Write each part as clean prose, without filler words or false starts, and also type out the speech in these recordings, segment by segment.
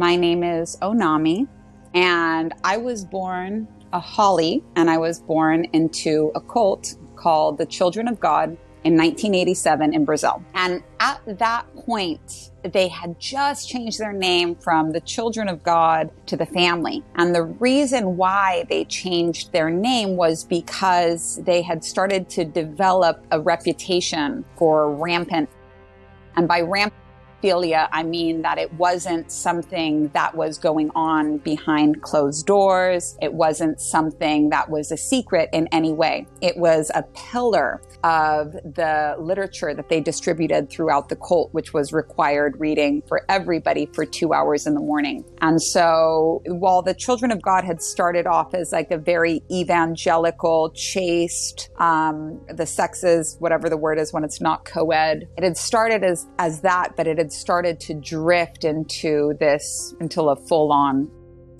My name is Onami, and I was born a Holly, and I was born into a cult called the Children of God in 1987 in Brazil. And at that point, they had just changed their name from the Children of God to the Family. And the reason why they changed their name was because they had started to develop a reputation for rampant. And by rampophilia, I mean that it wasn't something that was going on behind closed doors. It wasn't something that was a secret in any way. It was a pillar of the literature that they distributed throughout the cult, which was required reading for everybody for 2 hours in the morning. And so while the Children of God had started off as like a very evangelical, chaste, the sexes, whatever the word is when it's not co-ed, it had started as that, but it had started to drift into a full-on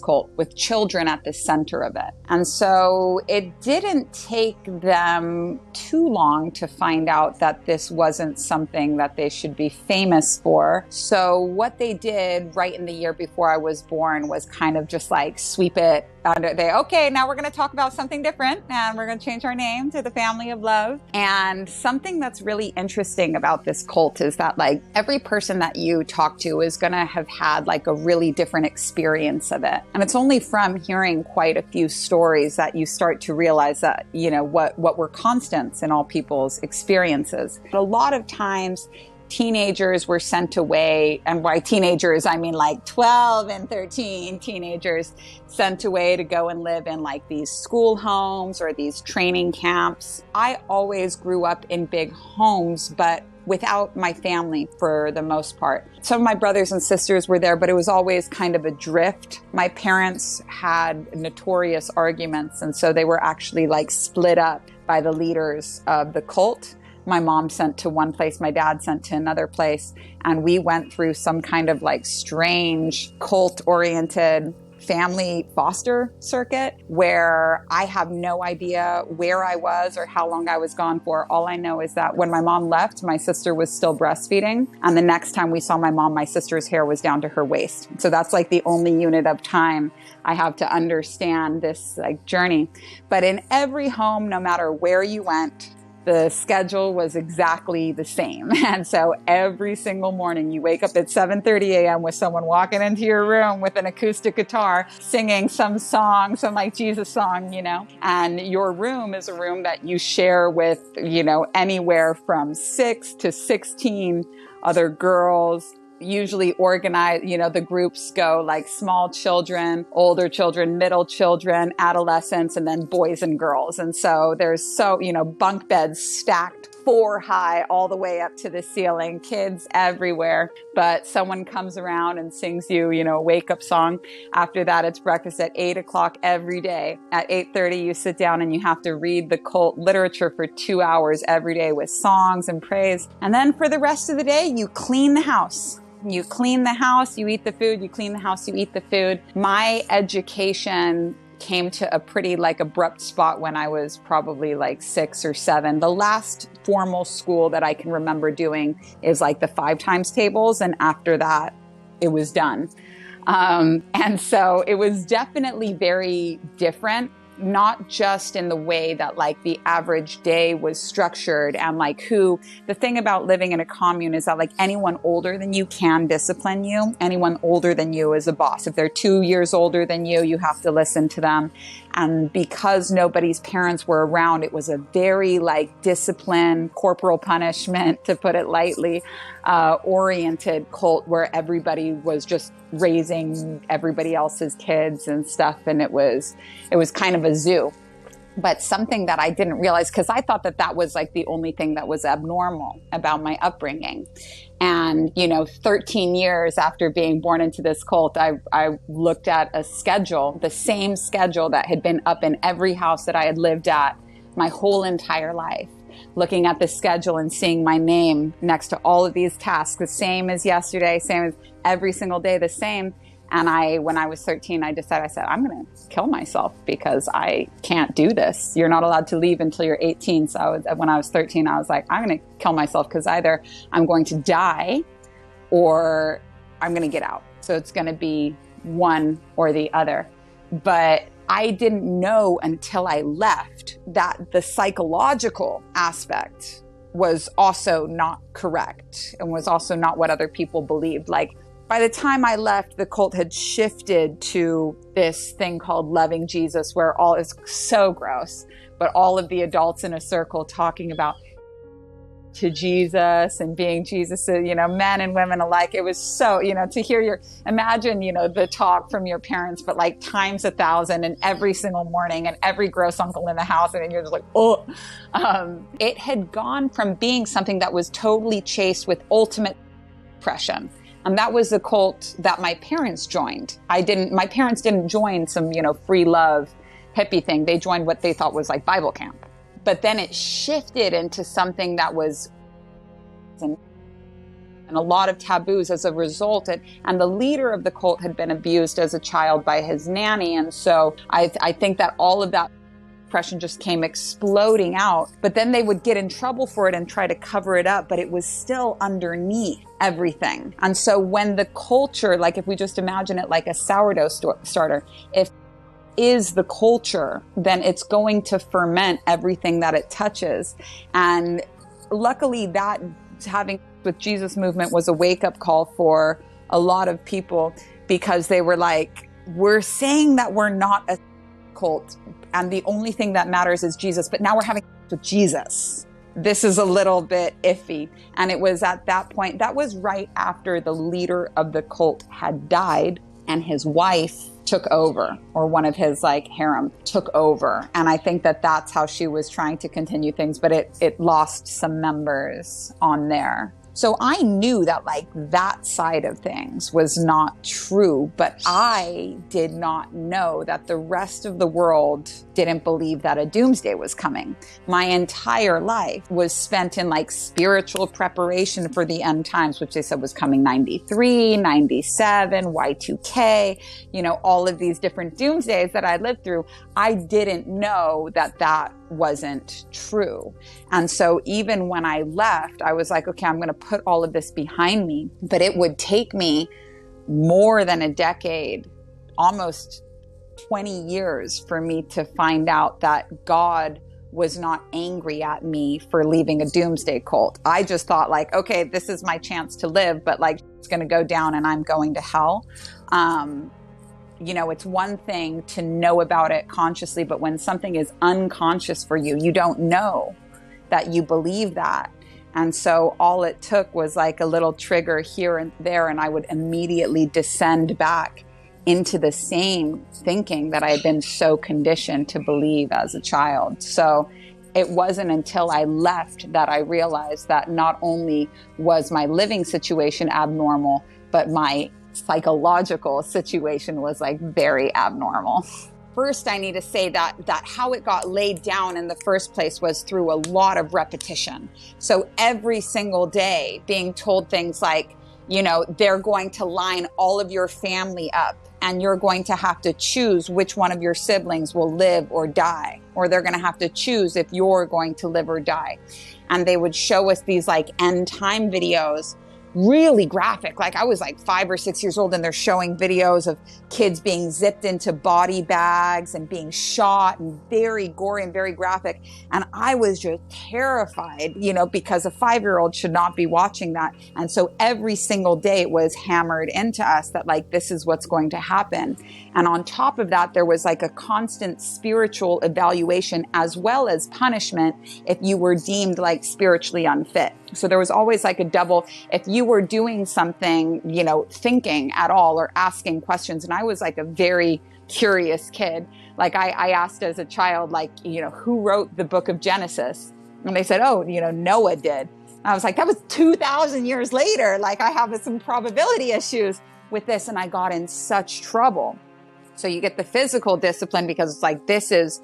cult with children at the center of it. And so it didn't take them too long to find out that this wasn't something that they should be famous for. So what they did right in the year before I was born was kind of just like sweep it under. Okay, now we're going to talk about something different, and we're going to change our name to the Family of Love. And something that's really interesting about this cult is that like every person that you talk to is going to have had like a really different experience of it. And it's only from hearing quite a few stories that you start to realize that, you know, what were constants in all people's experiences. But a lot of times teenagers were sent away, and by teenagers, I mean like 12 and 13 teenagers sent away to go and live in like these school homes or these training camps. I always grew up in big homes, but without my family for the most part. Some of my brothers and sisters were there, but it was always kind of a drift. My parents had notorious arguments, and so they were actually like split up by the leaders of the cult. My mom sent to one place, my dad sent to another place, and we went through some kind of like strange cult-oriented family foster circuit where I have no idea where I was or how long I was gone for. All I know is that when my mom left, my sister was still breastfeeding. And the next time we saw my mom, my sister's hair was down to her waist. So that's like the only unit of time I have to understand this like journey. But in every home, no matter where you went, the schedule was exactly the same. And so every single morning you wake up at 7:30 a.m. with someone walking into your room with an acoustic guitar, singing some song, some like Jesus song, you know, and your room is a room that you share with, you know, anywhere from 6 to 16 other girls. Usually organized, you know, the groups go like small children, older children, middle children, adolescents, and then boys and girls. And so there's bunk beds stacked 4 high all the way up to the ceiling, kids everywhere. But someone comes around and sings you, you know, a wake up song. After that, it's breakfast at 8 o'clock every day. At 8:30, you sit down and you have to read the cult literature for 2 hours every day with songs and praise. And then for the rest of the day, you clean the house. You clean the house, you eat the food, you clean the house, you eat the food. My education came to a pretty like abrupt spot when I was probably like 6 or 7. The last formal school that I can remember doing is like the 5 times tables. And after that, it was done. And so it was definitely very different. Not just in the way that like the average day was structured and like the thing about living in a commune is that like anyone older than you can discipline you. Anyone older than you is a boss. If they're 2 years older than you have to listen to them. And because nobody's parents were around, it was a very like disciplined, corporal punishment, to put it lightly, oriented cult where everybody was just raising everybody else's kids and stuff. And it was kind of a zoo. But something that I didn't realize, because I thought that was like the only thing that was abnormal about my upbringing. And, 13 years after being born into this cult, I looked at a schedule, the same schedule that had been up in every house that I had lived at my whole entire life. Looking at the schedule and seeing my name next to all of these tasks, the same as yesterday, same as every single day, the same. And when I was 13, I said, I'm going to kill myself because I can't do this. You're not allowed to leave until you're 18. So when I was 13, I was like, I'm going to kill myself because either I'm going to die or I'm going to get out. So it's going to be one or the other. But I didn't know until I left that the psychological aspect was also not correct and was also not what other people believed. Like, by the time I left, the cult had shifted to this thing called loving Jesus, where all is so gross, but all of the adults in a circle talking about to Jesus and being Jesus, men and women alike. It was so, to hear imagine, the talk from your parents, but like times 1,000 and every single morning and every gross uncle in the house. And you're just like, oh, it had gone from being something that was totally chased with ultimate depression. And that was the cult that my parents joined. My parents didn't join some, free love hippie thing. They joined what they thought was like Bible camp. But then it shifted into something that was and a lot of taboos as a result. And the leader of the cult had been abused as a child by his nanny. And so I think that all of that depression just came exploding out. But then they would get in trouble for it and try to cover it up. But it was still underneath everything. And so when the culture, like if we just imagine it like a sourdough starter, if is the culture, then it's going to ferment everything that it touches. And luckily that having with Jesus movement was a wake-up call for a lot of people, because they were like, we're saying that we're not a cult and the only thing that matters is Jesus, but now we're having with Jesus. This is a little bit iffy. And it was at that point, that was right after the leader of the cult had died and his wife took over, or one of his harem took over. And I think that that's how she was trying to continue things, but it lost some members on there. So I knew that that side of things was not true, but I did not know that the rest of the world didn't believe that a doomsday was coming. My entire life was spent in spiritual preparation for the end times, which they said was coming 93, 97, Y2K, all of these different doomsdays that I lived through. I didn't know that that wasn't true. And so even when I left, I was like, okay, I'm going to put all of this behind me. But it would take me more than a decade, almost 20 years, for me to find out that God was not angry at me for leaving a doomsday cult. I just thought okay, this is my chance to live, but it's going to go down and I'm going to hell. It's one thing to know about it consciously, but when something is unconscious for you, you don't know that you believe that. And so all it took was a little trigger here and there, and I would immediately descend back into the same thinking that I had been so conditioned to believe as a child. So it wasn't until I left that I realized that not only was my living situation abnormal, but my psychological situation was very abnormal. First, I need to say that how it got laid down in the first place was through a lot of repetition. So every single day being told things they're going to line all of your family up and you're going to have to choose which one of your siblings will live or die, or they're going to have to choose if you're going to live or die. And they would show us these end time videos, really graphic. I was 5 or 6 years old and they're showing videos of kids being zipped into body bags and being shot, and very gory and very graphic. And I was just terrified, because a 5-year-old should not be watching that. And so every single day it was hammered into us that this is what's going to happen. And on top of that, there was a constant spiritual evaluation as well as punishment if you were deemed spiritually unfit. So there was always a double, if you were doing something, thinking at all or asking questions. And I was a very curious kid. I asked as a child, who wrote the book of Genesis? And they said, oh, Noah did. And I was that was 2,000 years later. I have some probability issues with this. And I got in such trouble. So you get the physical discipline because it's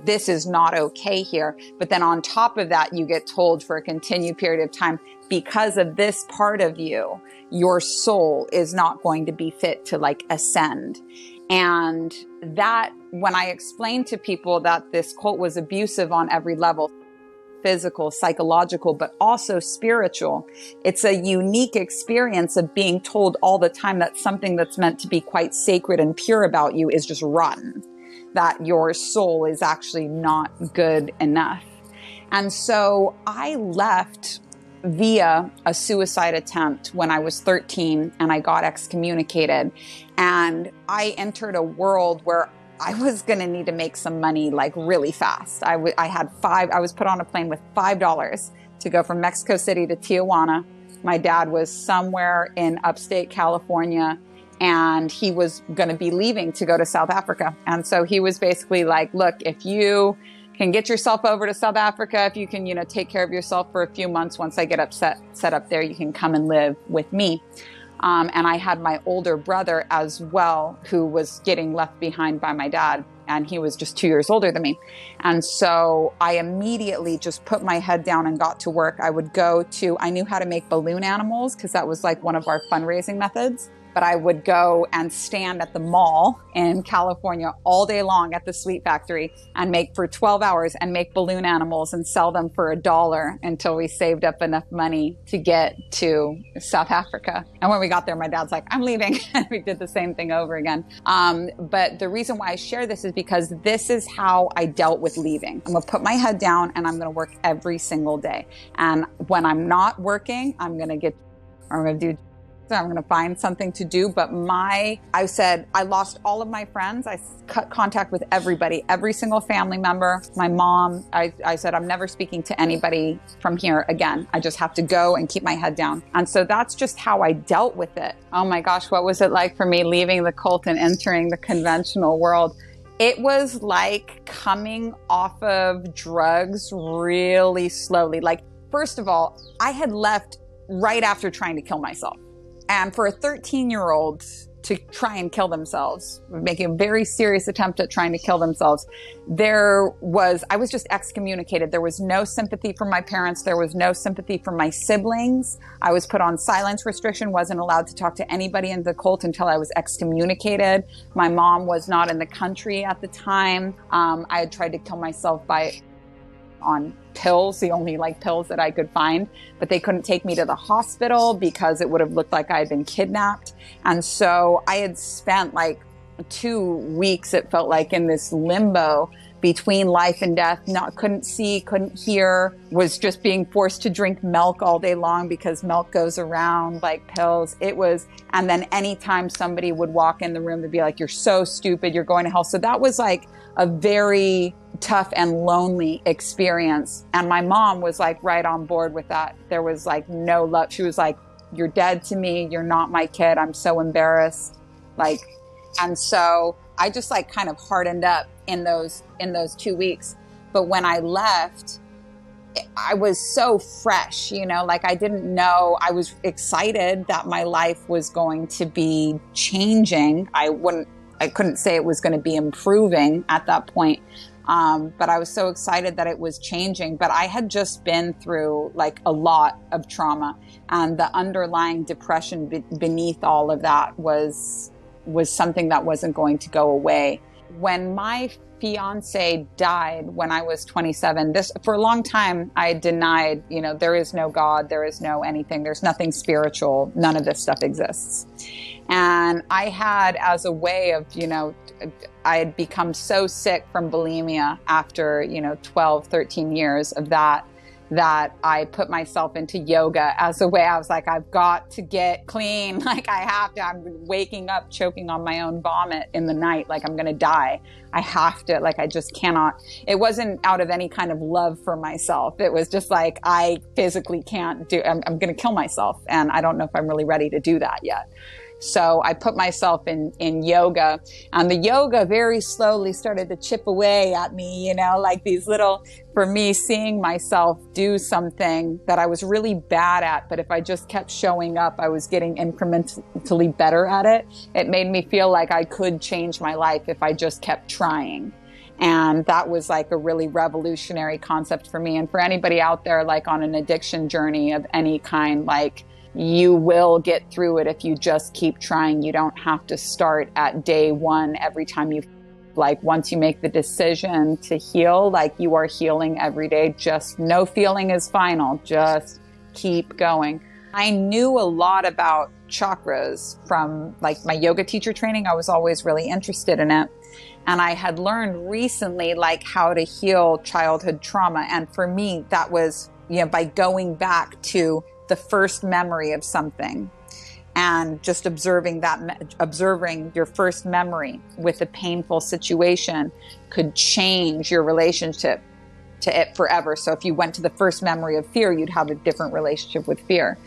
this is not okay here. But then on top of that, you get told for a continued period of time, because of this part of you, your soul is not going to be fit to ascend. And that, when I explained to people that this cult was abusive on every level, physical, psychological, but also spiritual. It's a unique experience of being told all the time that something that's meant to be quite sacred and pure about you is just rotten, that your soul is actually not good enough. And so I left via a suicide attempt when I was 13 and I got excommunicated. And I entered a world where I was going to need to make some money like really fast. I was put on a plane with $5 to go from Mexico City to Tijuana. My dad was somewhere in upstate California and he was going to be leaving to go to South Africa. And so he was basically like, look, if you can get yourself over to South Africa, if you can, take care of yourself for a few months, once I get set up there, you can come and live with me. And I had my older brother as well, who was getting left behind by my dad. And he was just 2 years older than me. And so I immediately just put my head down and got to work. I knew how to make balloon animals because that was like one of our fundraising methods. But I would go and stand at the mall in California all day long at the sweet factory and make for 12 hours and make balloon animals and sell them for $1 until we saved up enough money to get to South Africa. And when we got there, my dad's like, I'm leaving. And we did the same thing over again. But the reason why I share this is because this is how I dealt with leaving. I'm going to put my head down and I'm going to work every single day. And when I'm not working, I'm going to find something to do. But I said, I lost all of my friends. I cut contact with everybody, every single family member, my mom. I said, I'm never speaking to anybody from here again. I just have to go and keep my head down. And so that's just how I dealt with it. Oh my gosh, what was it like for me leaving the cult and entering the conventional world? It was like coming off of drugs really slowly. Like, first of all, I had left right after trying to kill myself. And for a 13-year-old to try and kill themselves, making a very serious attempt at trying to kill themselves, I was just excommunicated. There was no sympathy from my parents. There was no sympathy from my siblings. I was put on silence restriction, wasn't allowed to talk to anybody in the cult until I was excommunicated. My mom was not in the country at the time. I had tried to kill myself on pills, the only pills that I could find, but they couldn't take me to the hospital because it would have looked like I had been kidnapped. And so I had spent 2 weeks, it felt like, in this limbo between life and death. Couldn't see, couldn't hear, was just being forced to drink milk all day long because milk goes around like pills. And then anytime somebody would walk in the room, they'd be like, you're so stupid, you're going to hell. So that was a very tough and lonely experience. And my mom was right on board with that. There was no love. She was like, you're dead to me. You're not my kid. I'm so embarrassed. And so I just kind of hardened up in those 2 weeks. But when I left, I was so fresh, I didn't know. I was excited that my life was going to be changing. I couldn't say it was going to be improving at that point. But I was so excited that it was changing. But I had just been through a lot of trauma, and the underlying depression beneath all of that was something that wasn't going to go away. When my fiance died when I was 27, for a long time I denied, there is no God, there is no anything, there's nothing spiritual, none of this stuff exists. And I had, as a way of, I had become so sick from bulimia after, 12, 13 years of that I put myself into yoga as a way. I was like, I've got to get clean. I have to. I'm waking up, choking on my own vomit in the night. I'm going to die. I have to, I just cannot. It wasn't out of any kind of love for myself. It was just I physically can't I'm going to kill myself. And I don't know if I'm really ready to do that yet. So I put myself in yoga, and the yoga very slowly started to chip away at me, these little, for me, seeing myself do something that I was really bad at. But if I just kept showing up, I was getting incrementally better at it. It made me feel like I could change my life if I just kept trying. And that was a really revolutionary concept for me. And for anybody out there, on an addiction journey of any kind, you will get through it if you just keep trying. You don't have to start at day one every time you Like once you make the decision to heal, like you are healing every day. Just no feeling is final. Just keep going. I knew a lot about chakras from like my yoga teacher training. I was always really interested in it. And I had learned recently like how to heal childhood trauma. And for me, that was, by going back to the first memory of something. And just observing your first memory with a painful situation could change your relationship to it forever. So if you went to the first memory of fear, you'd have a different relationship with fear.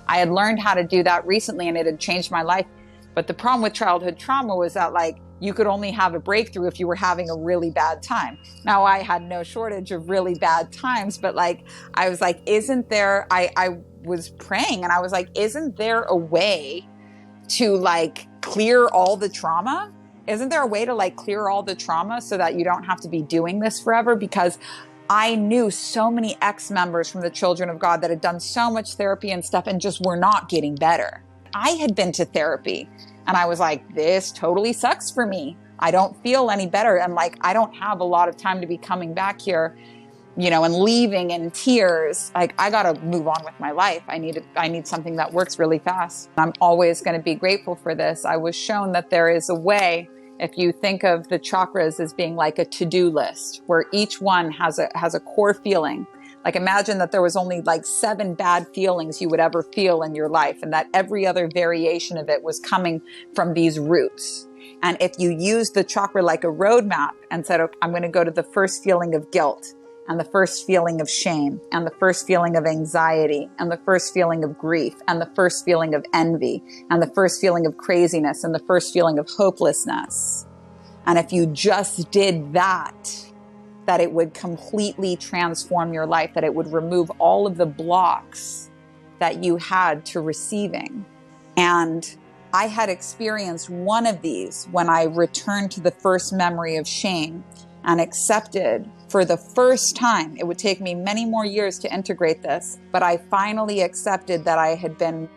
I had learned how to do that recently and it had changed my life. But the problem with childhood trauma was that like you could only have a breakthrough if you were having a really bad time. Now I had no shortage of really bad times, but like I was like, I was praying and I was like, isn't there a way to like clear all the trauma? Isn't there a way to like clear all the trauma so that you don't have to be doing this forever? Because I knew so many ex-members from the Children of God that had done so much therapy and stuff and just were not getting better. I had been to therapy and I was like, this totally sucks for me. I don't feel any better. And like, I don't have a lot of time to be coming back here, and leaving in tears. Like, I got to move on with my life. I need something that works really fast. I'm always going to be grateful for this. I was shown that there is a way. If you think of the chakras as being like a to-do list where each one has a core feeling. Like imagine that there was only like 7 bad feelings you would ever feel in your life and that every other variation of it was coming from these roots. And if you use the chakra like a roadmap and said, okay, I'm going to go to the first feeling of guilt and the first feeling of shame and the first feeling of anxiety and the first feeling of grief and the first feeling of envy and the first feeling of craziness and the first feeling of hopelessness. And if you just did that it would completely transform your life, that it would remove all of the blocks that you had to receiving. And I had experienced one of these when I returned to the first memory of shame and accepted for the first time. It would take me many more years to integrate this, but I finally accepted that I had been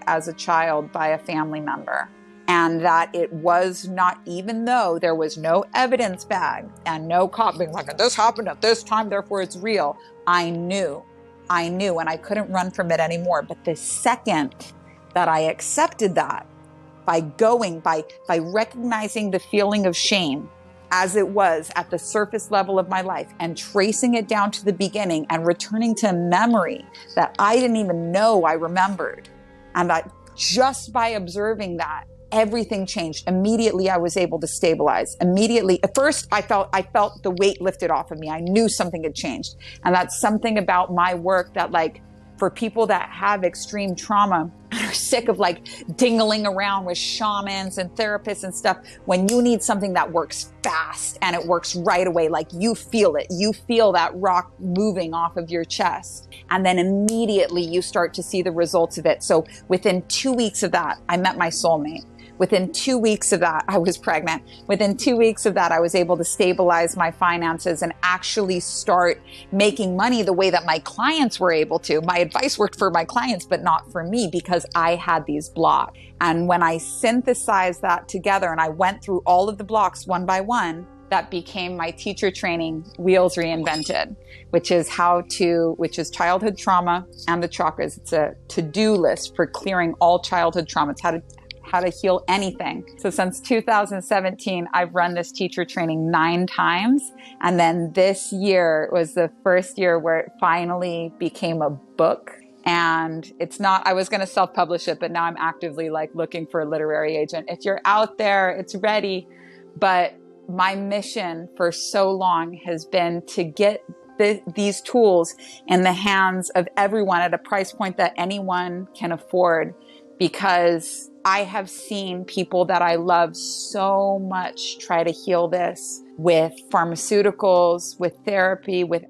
as a child by a family member. And that it was not, even though there was no evidence bag and no cop being like, this happened at this time, therefore it's real. I knew, and I couldn't run from it anymore. But the second that I accepted that, by recognizing the feeling of shame as it was at the surface level of my life and tracing it down to the beginning and returning to a memory that I didn't even know I remembered. And that just by observing that, everything changed. Immediately, I was able to stabilize. Immediately, at first, I felt the weight lifted off of me. I knew something had changed. And that's something about my work that, like, for people that have extreme trauma and are sick of like dingling around with shamans and therapists and stuff, when you need something that works fast and it works right away, like you feel it, you feel that rock moving off of your chest. And then immediately you start to see the results of it. So within 2 weeks of that, I met my soulmate. Within 2 weeks of that, I was pregnant. Within 2 weeks of that, I was able to stabilize my finances and actually start making money the way that my clients were able to. My advice worked for my clients, but not for me because I had these blocks. And when I synthesized that together and I went through all of the blocks one by one, that became my teacher training, Wheels Reinvented, which is childhood trauma and the chakras. It's a to-do list for clearing all childhood trauma. It's how to heal anything. So since 2017, I've run this teacher training 9 times. And then this year was the first year where it finally became a book. And it's not, I was going to self-publish it, but now I'm actively like looking for a literary agent. If you're out there, it's ready. But my mission for so long has been to get these tools in the hands of everyone at a price point that anyone can afford, because I have seen people that I love so much try to heal this with pharmaceuticals, with therapy, with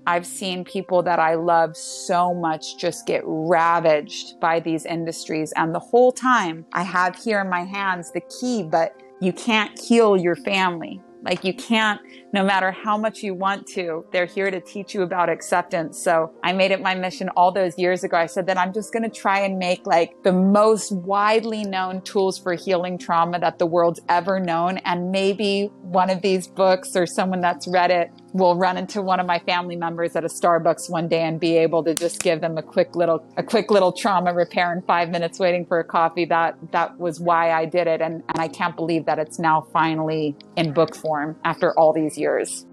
I've seen people that I love so much just get ravaged by these industries. And the whole time I have here in my hands the key, but you can't heal your family. Like you can't, no matter how much you want to, they're here to teach you about acceptance. So I made it my mission all those years ago. I said that I'm just going to try and make like the most widely known tools for healing trauma that the world's ever known. And maybe one of these books or someone that's read it will run into one of my family members at a Starbucks one day and be able to just give them a quick little trauma repair in 5 minutes waiting for a coffee. That was why I did it. And I can't believe that it's now finally in book form after all these years.